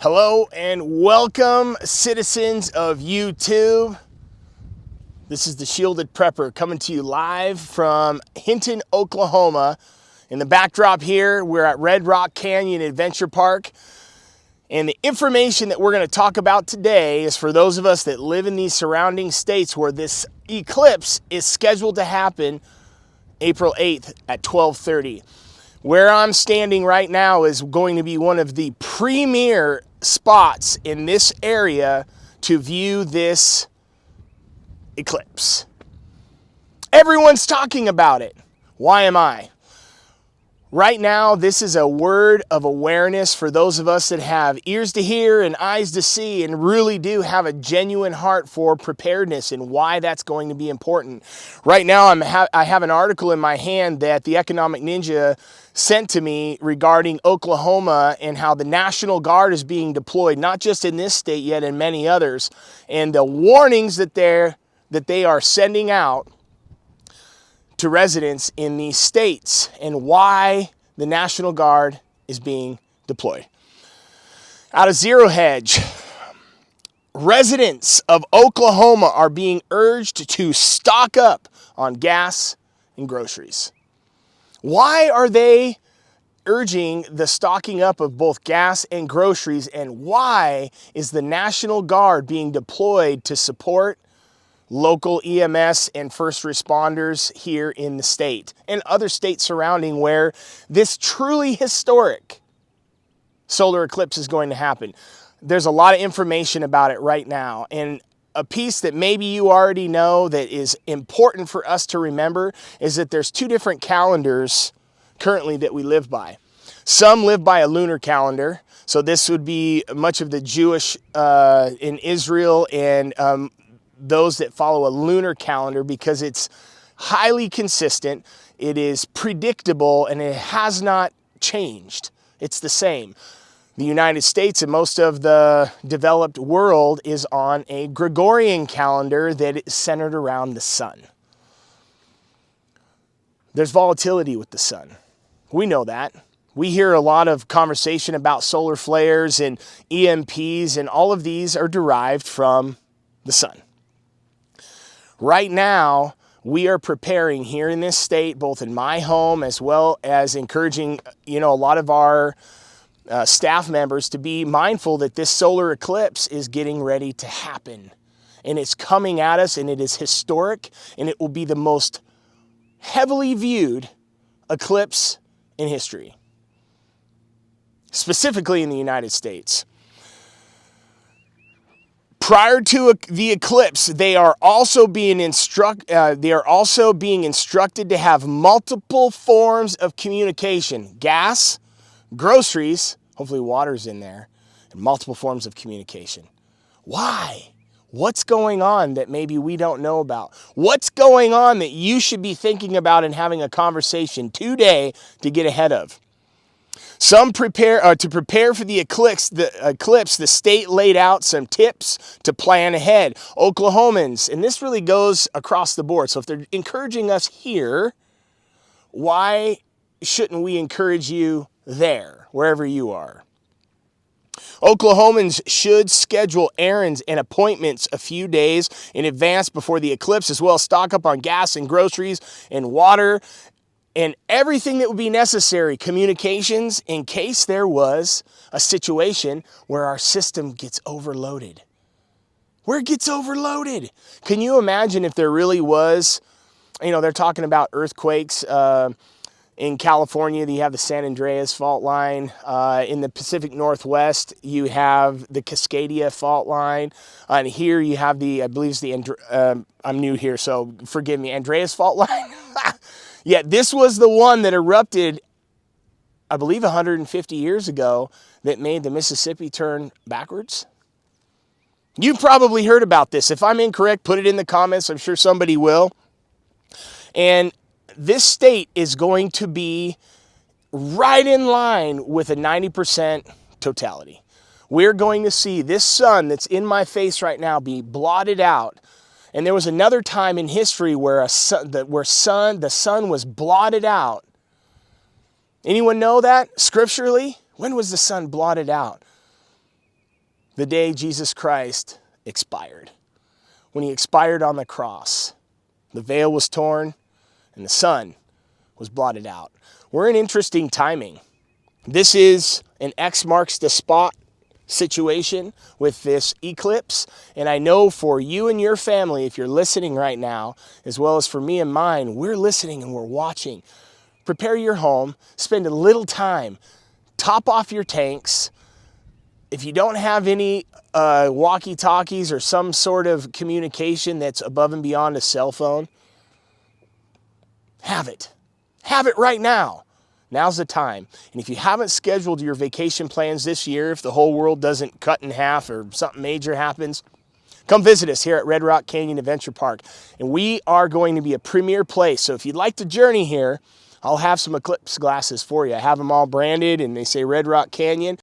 Hello and welcome, citizens of YouTube. This is the Shielded Prepper coming to you live from Hinton, Oklahoma. In the backdrop here, we're at Red Rock Canyon Adventure Park. And the information that we're going to talk about today is for those of us that live in these surrounding states where this eclipse is scheduled to happen April 8th at 12:30. Where I'm standing right now is going to be one of the premier spots in this area to view this eclipse. Everyone's talking about it. Why am I? Right now, this is a word of awareness for those of us that have ears to hear and eyes to see and really do have a genuine heart for preparedness and why that's going to be important. Right now, I have an article in my hand that the Economic Ninja sent to me regarding Oklahoma and how the National Guard is being deployed, not just in this state yet, in many others, and the warnings that they are sending out to residents in these states and why the National Guard is being deployed. Out of Zero Hedge, residents of Oklahoma are being urged to stock up on gas and groceries. Why are they urging the stocking up of both gas and groceries, and why is the National Guard being deployed to support local EMS and first responders here in the state and other states surrounding where this truly historic solar eclipse is going to happen? There's a lot of information about it right now, and a piece that maybe you already know that is important for us to remember is that there's two different calendars currently that we live by. Some live by a lunar calendar, so this would be much of the Jewish in Israel and those that follow a lunar calendar because it's highly consistent, it is predictable, and it has not changed. It's the same. The United States and most of the developed world is on a Gregorian calendar that is centered around the sun. There's volatility with the sun. We know that. We hear a lot of conversation about solar flares and EMPs, and all of these are derived from the sun. Right now, we are preparing here in this state, both in my home as well as encouraging, a lot of our staff members to be mindful that this solar eclipse is getting ready to happen. And it's coming at us, and it is historic, and it will be the most heavily viewed eclipse in history, specifically in the United States. Prior to the eclipse, they are also being instructed to have multiple forms of communication: gas, groceries, hopefully water's in there, and multiple forms of communication. Why? What's going on that maybe we don't know about? What's going on that you should be thinking about and having a conversation today to get ahead of? To prepare for the eclipse, the state laid out some tips to plan ahead. Oklahomans, and this really goes across the board. So if they're encouraging us here, why shouldn't we encourage you there, wherever you are? Oklahomans should schedule errands and appointments a few days in advance before the eclipse, as well as stock up on gas and groceries and water and everything that would be necessary, communications, in case there was a situation where our system gets overloaded. Where it gets overloaded. Can you imagine if there really was, they're talking about earthquakes in California, you have the San Andreas fault line. In the Pacific Northwest, you have the Cascadia fault line. And here you have I'm new here, so forgive me, Andreas fault line. Yeah, this was the one that erupted, I believe, 150 years ago that made the Mississippi turn backwards. You've probably heard about this. If I'm incorrect, put it in the comments. I'm sure somebody will. And this state is going to be right in line with a 90% totality. We're going to see this sun that's in my face right now be blotted out. And there was another time in history where the sun was blotted out. Anyone know that scripturally? When was the sun blotted out? the day Jesus Christ expired. When he expired on the cross, the veil was torn and the sun was blotted out. We're in interesting timing. This is an X marks the spot situation with this eclipse. And I know for you and your family, if you're listening right now, as well as for me and mine, we're listening and we're watching. Prepare your home, spend a little time, top off your tanks. If you don't have any walkie-talkies or some sort of communication that's above and beyond a cell phone, have it. Have it right now. Now's the time. And if you haven't scheduled your vacation plans this year, if the whole world doesn't cut in half or something major happens, come visit us here at Red Rock Canyon Adventure Park. And we are going to be a premier place. So if you'd like to journey here, I'll have some Eclipse glasses for you. I have them all branded and they say Red Rock Canyon.